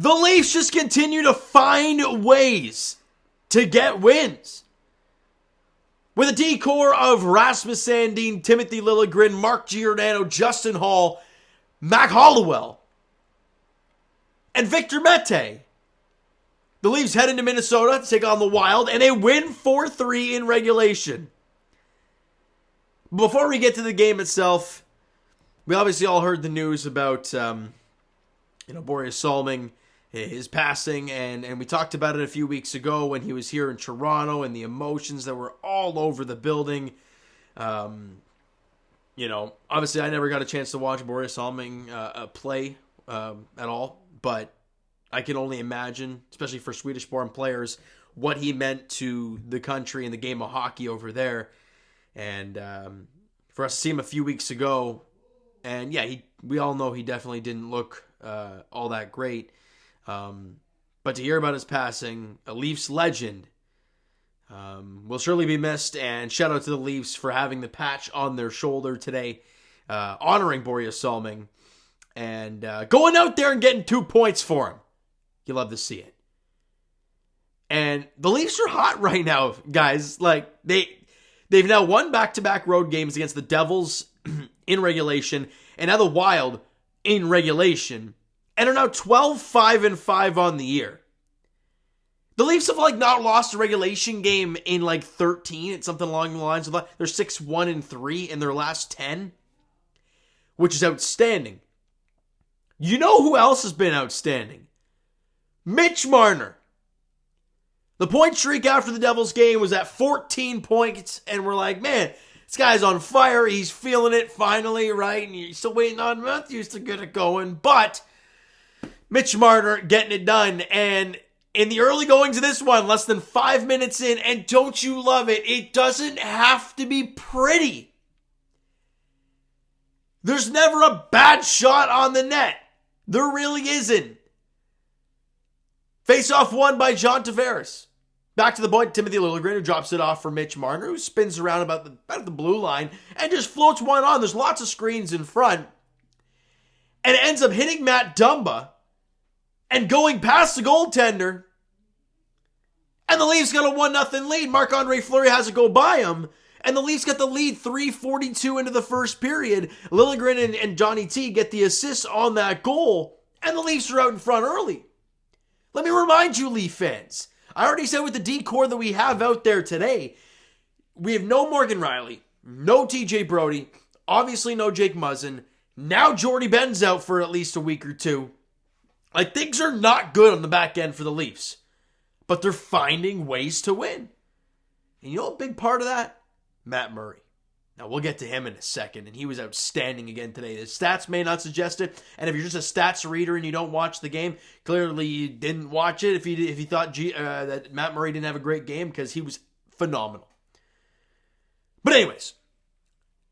The Leafs just continue to find ways to get wins. With a decor of Rasmus Sandin, Timothy Liljegren, Mark Giordano, Justin Hall, Mac Hollowell, and Victor Mete. The Leafs head into Minnesota to take on the Wild, and they win 4-3 in regulation. Before we get to the game itself, we obviously all heard the news about Boreas Salming, his passing, and we talked about it a few weeks ago when he was here in Toronto and the emotions that were all over the building. Obviously I never got a chance to watch Boreas Salming play at all, but I can only imagine, especially for Swedish-born players, what he meant to the country and the game of hockey over there. And for us to see him a few weeks ago, and yeah, we all know he definitely didn't look all that great. But to hear about his passing, a Leafs legend, will surely be missed. And shout out to the Leafs for having the patch on their shoulder today, honoring Boreas Salming, and going out there and getting 2 points for him. You love to see it. And the Leafs are hot right now, guys. Like, they've now won back-to-back road games against the Devils in regulation, and now the Wild in regulation, and are now 12-5-5 on the year. The Leafs have not lost a regulation game in 13. It's something along the lines of that. They're 6-1-3 in their last 10, which is outstanding. You know who else has been outstanding? Mitch Marner. The point streak after the Devils game was at 14 points, and we're like, man, this guy's on fire. He's feeling it finally, right? And you're still waiting on Matthews to get it going. But Mitch Marner getting it done. And in the early goings of this one, less than 5 minutes in, and don't you love it? It doesn't have to be pretty. There's never a bad shot on the net. There really isn't. Face-off won by John Tavares. Back to the point, Timothy Liljegren, who drops it off for Mitch Marner, who spins around about the blue line and just floats one on. There's lots of screens in front. And it ends up hitting Matt Dumba and going past the goaltender. And the Leafs got a 1-0 lead. Marc-Andre Fleury has to go by him. And the Leafs got the lead 3:42 into the first period. Liljegren and Johnny T get the assist on that goal. And the Leafs are out in front early. Let me remind you, Leaf fans. I already said with the decor that we have out there today, we have no Morgan Riley, no TJ Brody, obviously no Jake Muzzin. Now Jordy Ben's out for at least a week or two. Things are not good on the back end for the Leafs. But they're finding ways to win. And you know a big part of that? Matt Murray. Now, we'll get to him in a second, and he was outstanding again today. The stats may not suggest it, and if you're just a stats reader and you don't watch the game, clearly you didn't watch it if you thought that Matt Murray didn't have a great game, because he was phenomenal. But anyways,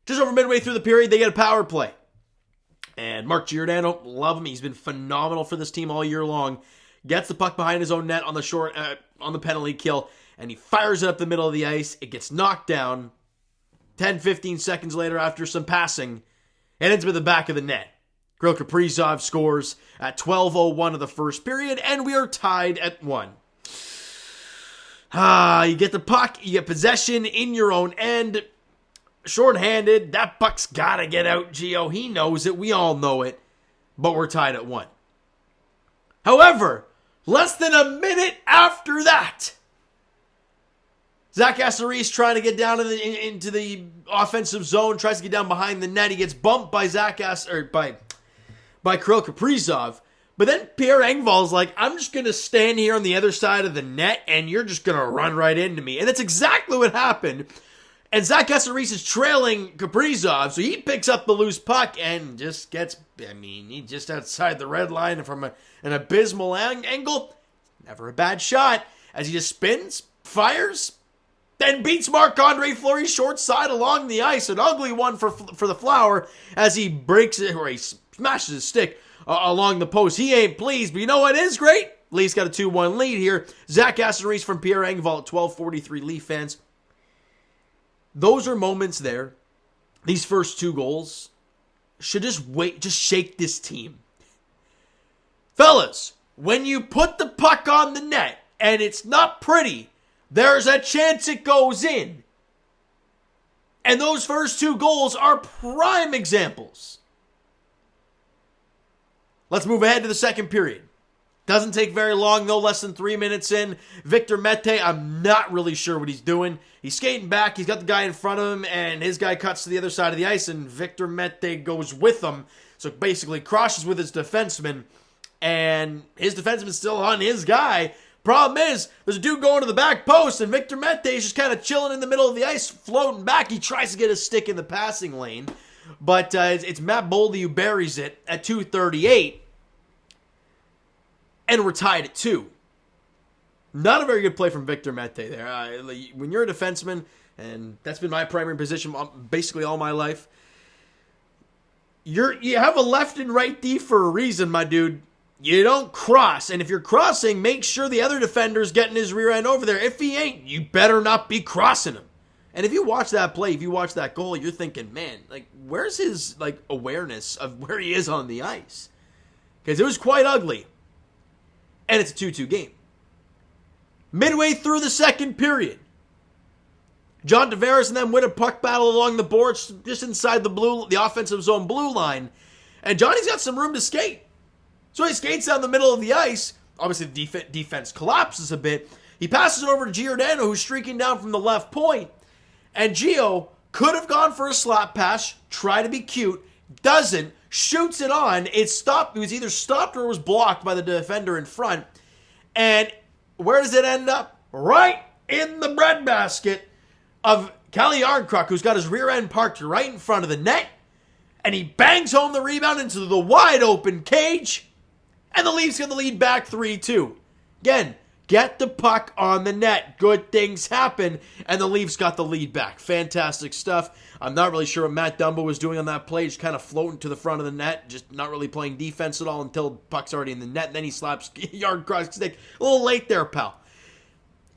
just over midway through the period, they get a power play. And Mark Giordano, love him. He's been phenomenal for this team all year long. Gets the puck behind his own net on the penalty kill, and he fires it up the middle of the ice. It gets knocked down. 10-15 seconds later, after some passing, it ends up at the back of the net. Kirill Kaprizov scores at 12:01 of the first period, and we are tied at 1. You get the puck, you get possession in your own end. Shorthanded, that puck's got to get out, Gio. He knows it, we all know it, but we're tied at 1. However, less than a minute after that, Zach Aston-Reese trying to get down into the offensive zone, tries to get down behind the net. He gets bumped by by Kirill Kaprizov. But then Pierre Engvall's like, I'm just going to stand here on the other side of the net, and you're just going to run right into me. And that's exactly what happened. And Zach Aston-Reese is trailing Kaprizov, so he picks up the loose puck and just gets, he's just outside the red line from an abysmal angle. Never a bad shot. As he just spins, fires, then beats Marc-Andre Fleury short side along the ice. An ugly one for the Flower as he breaks it, or he smashes his stick along the post. He ain't pleased, but you know what is great? Leafs got a 2-1 lead here. Zach Aston-Reese from Pierre Engvall at 12:43. Leaf fans, those are moments there. These first 2 goals should just shake this team. Fellas, when you put the puck on the net and it's not pretty, there's a chance it goes in. And those first 2 goals are prime examples. Let's move ahead to the second period. Doesn't take very long, no less than 3 minutes in. Victor Mete, I'm not really sure what he's doing. He's skating back, he's got the guy in front of him, and his guy cuts to the other side of the ice, and Victor Mete goes with him. So basically crosses with his defenseman, and his defenseman's still on his guy. Problem is, there's a dude going to the back post, and Victor Mete is just kind of chilling in the middle of the ice, floating back. He tries to get his stick in the passing lane, but it's Matt Boldy who buries it at 2:38. And we're tied at 2. Not a very good play from Victor Mete there. When you're a defenseman, and that's been my primary position basically all my life, you have a left and right D for a reason, my dude. You don't cross. And if you're crossing, make sure the other defender's getting his rear end over there. If he ain't, you better not be crossing him. And if you watch that play, if you watch that goal, you're thinking, man, where's his awareness of where he is on the ice? Because it was quite ugly. And it's a 2-2 game. Midway through the second period, John Tavares and them win a puck battle along the boards just inside the offensive zone blue line. And Johnny's got some room to skate. So he skates down the middle of the ice. Obviously, the defense collapses a bit. He passes it over to Giordano, who's streaking down from the left point. And Gio could have gone for a slap pass, try to be cute, doesn't, shoots it on. It's stopped. It was either stopped or was blocked by the defender in front. And where does it end up? Right in the breadbasket of Calle Yarncroc, who's got his rear end parked right in front of the net. And he bangs home the rebound into the wide open cage. And the Leafs get the lead back 3-2. Again, get the puck on the net. Good things happen. And the Leafs got the lead back. Fantastic stuff. I'm not really sure what Matt Dumba was doing on that play. Just kind of floating to the front of the net. Just not really playing defense at all until puck's already in the net. And then he slaps Yarncroc's stick. A little late there, pal.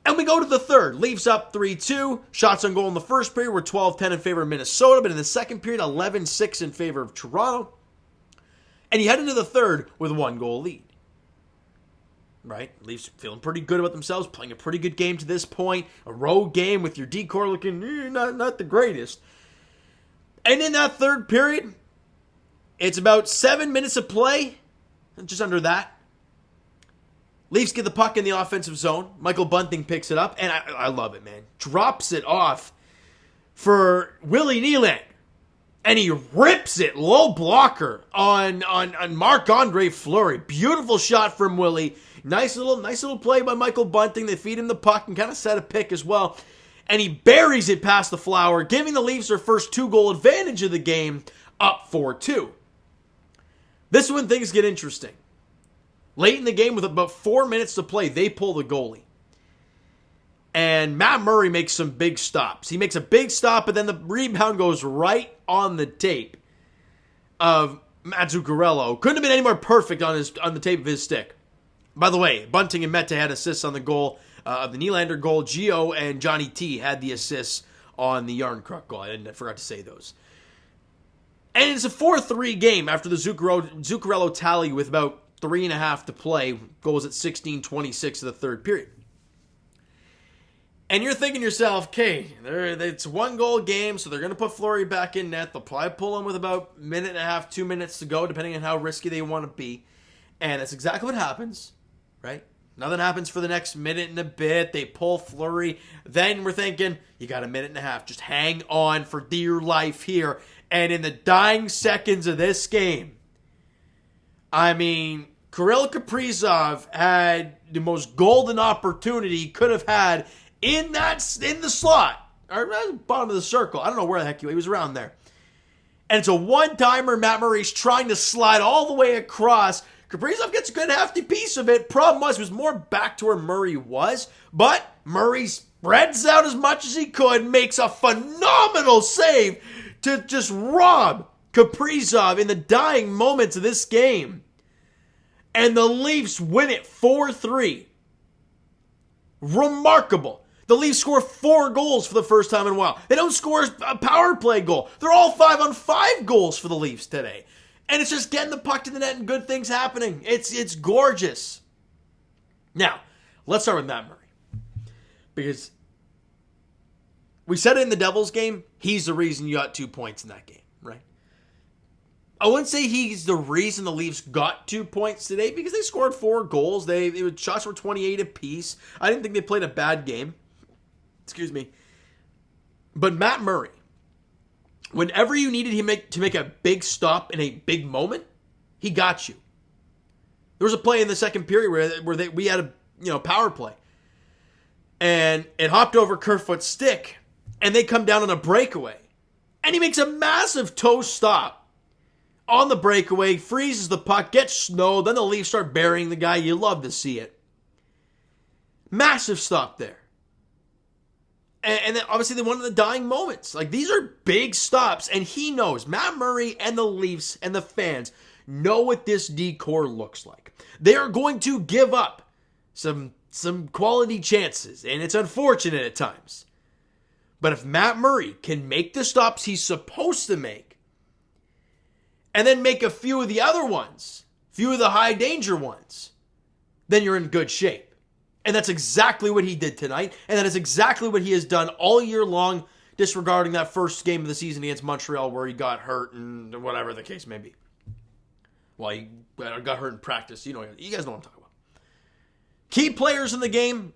And we go to the third. Leafs up 3-2. Shots on goal in the first period were 12-10 in favor of Minnesota. But in the second period, 11-6 in favor of Toronto. And you head into the third with a 1-goal lead. Right? Leafs feeling pretty good about themselves, playing a pretty good game to this point. A road game with your decor looking not the greatest. And in that third period, it's about 7 minutes of play, just under that. Leafs get the puck in the offensive zone. Michael Bunting picks it up, and I love it, man. Drops it off for Willie Nylander. And he rips it, low blocker, on Marc-Andre Fleury. Beautiful shot from Willie. Nice little play by Michael Bunting. They feed him the puck and kind of set a pick as well. And he buries it past the Flower, giving the Leafs their first 2-goal advantage of the game, up 4-2. This is when things get interesting. Late in the game, with about 4 minutes to play, they pull the goalie. And Matt Murray makes some big stops. He makes a big stop, but then the rebound goes right on the tape of Matt Zuccarello. Couldn't have been any more perfect on the tape of his stick. By the way, Bunting and Mete had assists on the goal of the Nylander goal. Gio and Johnny T had the assists on the Yarncroc goal. I forgot to say those. And it's a 4-3 game after the Zuccarello tally with about 3.5 to play. Goes at 16:26 of the third period. And you're thinking to yourself, okay, it's a 1-goal game, so they're going to put Fleury back in net. They'll probably pull him with about 1.5, 2 minutes to go, depending on how risky they want to be. And that's exactly what happens, right? Nothing happens for the next minute and a bit. They pull Fleury. Then we're thinking, you got 1.5 minutes. Just hang on for dear life here. And in the dying seconds of this game, I mean, Kirill Kaprizov had the most golden opportunity he could have had in the slot, or bottom of the circle. I don't know where the heck he was around there. And it's a one-timer. Matt Murray's trying to slide all the way across. Kaprizov gets a good hefty piece of it. Problem was more back to where Murray was. But Murray spreads out as much as he could, makes a phenomenal save to just rob Kaprizov in the dying moments of this game. And the Leafs win it 4-3. Remarkable. The Leafs score 4 goals for the first time in a while. They don't score a power play goal. They're all 5-on-5 goals for the Leafs today. And it's just getting the puck to the net and good things happening. It's gorgeous. Now, let's start with Matt Murray. Because we said it in the Devils game, he's the reason you got 2 points in that game, right? I wouldn't say he's the reason the Leafs got 2 points today because they scored 4 goals. Shots were 28 apiece. I didn't think they played a bad game. Excuse me. But Matt Murray, whenever you needed him to make a big stop in a big moment, he got you. There was a play in the second period where we had a power play. And it hopped over Kerfoot's stick, and they come down on a breakaway. And he makes a massive toe stop on the breakaway, freezes the puck, gets snowed, then the Leafs start burying the guy. You love to see it. Massive stop there. And then obviously they won in the dying moments. Like, these are big stops, and he knows. Matt Murray and the Leafs and the fans know what this D-core looks like. They are going to give up some quality chances, and it's unfortunate at times. But if Matt Murray can make the stops he's supposed to make, and then make a few of the other ones, few of the high danger ones, then you're in good shape. And that's exactly what he did tonight, and that is exactly what he has done all year long, disregarding that first game of the season against Montreal where he got hurt and whatever the case may be. Well, he got hurt in practice. You guys know what I'm talking about. Key players in the game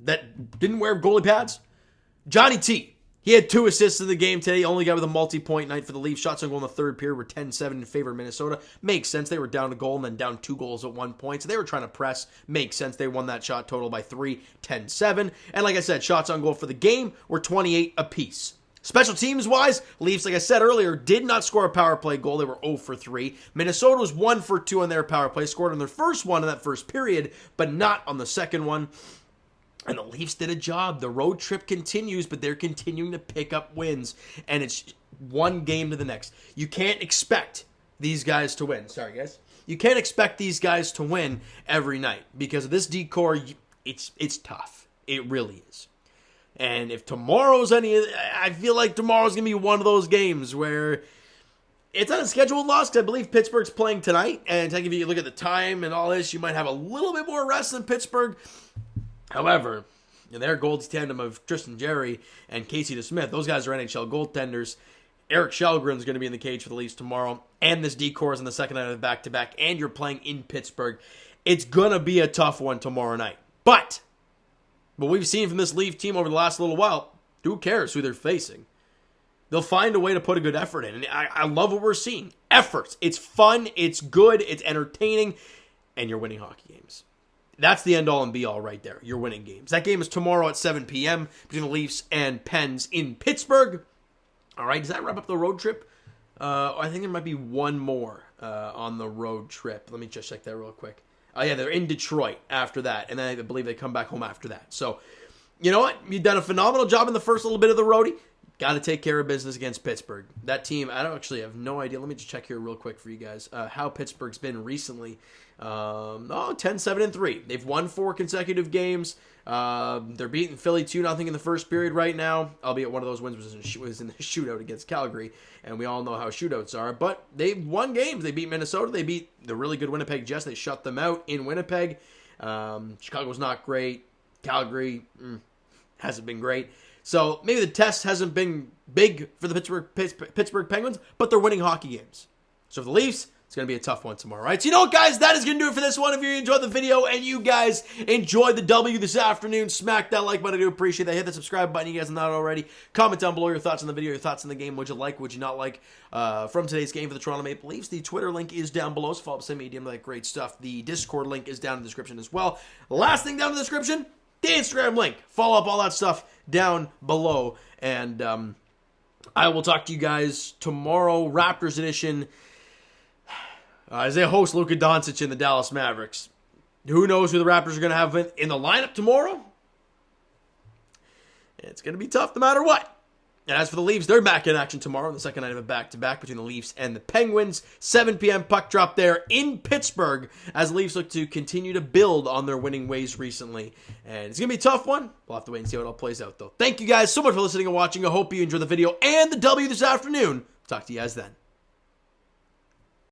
that didn't wear goalie pads. Johnny T. He had 2 assists in the game today. Only guy with a multi-point night for the Leafs. Shots on goal in the third period were 10-7 in favor of Minnesota. Makes sense. They were down a goal and then down 2 goals at one point. So they were trying to press. Makes sense. They won that shot total by 3, 10-7. And like I said, shots on goal for the game were 28 apiece. Special teams-wise, Leafs, like I said earlier, did not score a power play goal. They were 0 for 3. Minnesota was 1 for 2 on their power play. Scored on their first one in that first period, but not on the second one. And the Leafs did a job. The road trip continues, but they're continuing to pick up wins. And it's one game to the next. You can't expect these guys to win. Sorry, guys. You can't expect these guys to win every night. Because of this D-core, it's tough. It really is. And if tomorrow's I feel like tomorrow's going to be one of those games where it's not a scheduled loss because I believe Pittsburgh's playing tonight. And if you look at the time and all this, you might have a little bit more rest than Pittsburgh. However, their gold tandem of Tristan Jarry and Casey DeSmith, those guys are NHL goaltenders. Eric Källgren's going to be in the cage for the Leafs tomorrow. And this D-core is on the second night of the back-to-back. And you're playing in Pittsburgh. It's going to be a tough one tomorrow night. But what we've seen from this Leaf team over the last little while, who cares who they're facing? They'll find a way to put a good effort in. And I love what we're seeing. Efforts. It's fun. It's good. It's entertaining. And you're winning hockey games. That's the end-all and be-all right there. You're winning games. That game is tomorrow at 7 p.m. between the Leafs and Pens in Pittsburgh. All right, does that wrap up the road trip? I think there might be one more on the road trip. Let me just check that real quick. Oh, yeah, they're in Detroit after that, and then I believe they come back home after that. So, you know what? You've done a phenomenal job in the first little bit of the roadie. Got to take care of business against Pittsburgh. That team, I don't actually have no idea. Let me just check here real quick for you guys how Pittsburgh's been recently. 10-7-3. They've won 4 consecutive games. They're beating Philly 2-0 in the first period right now, albeit one of those wins was in the shootout against Calgary, and we all know how shootouts are. But they've won games. They beat Minnesota. They beat the really good Winnipeg Jets. They shut them out in Winnipeg. Chicago's not great. Calgary hasn't been great. So maybe the test hasn't been big for the Pittsburgh Penguins, but they're winning hockey games. So for the Leafs, it's going to be a tough one tomorrow, right? So you know what, guys? That is going to do it for this one. If you enjoyed the video and you guys enjoyed the W this afternoon, smack that like button. I do appreciate that. Hit the subscribe button. You guys are not already. Comment down below your thoughts on the video, your thoughts on the game. Would you like, would you not like from today's game for the Toronto Maple Leafs? The Twitter link is down below. So follow up, send me a DM, like great stuff. The Discord link is down in the description as well. Last thing down in the description, the Instagram link. Follow up all that stuff down below. And I will talk to you guys tomorrow, Raptors edition. As they host Luka Doncic in the Dallas Mavericks. Who knows who the Raptors are going to have in the lineup tomorrow? It's going to be tough no matter what. And as for the Leafs, they're back in action tomorrow on the second night of a back-to-back between the Leafs and the Penguins. 7 p.m. puck drop there in Pittsburgh as the Leafs look to continue to build on their winning ways recently. And it's going to be a tough one. We'll have to wait and see how it all plays out, though. Thank you guys so much for listening and watching. I hope you enjoyed the video and the W this afternoon. Talk to you guys then.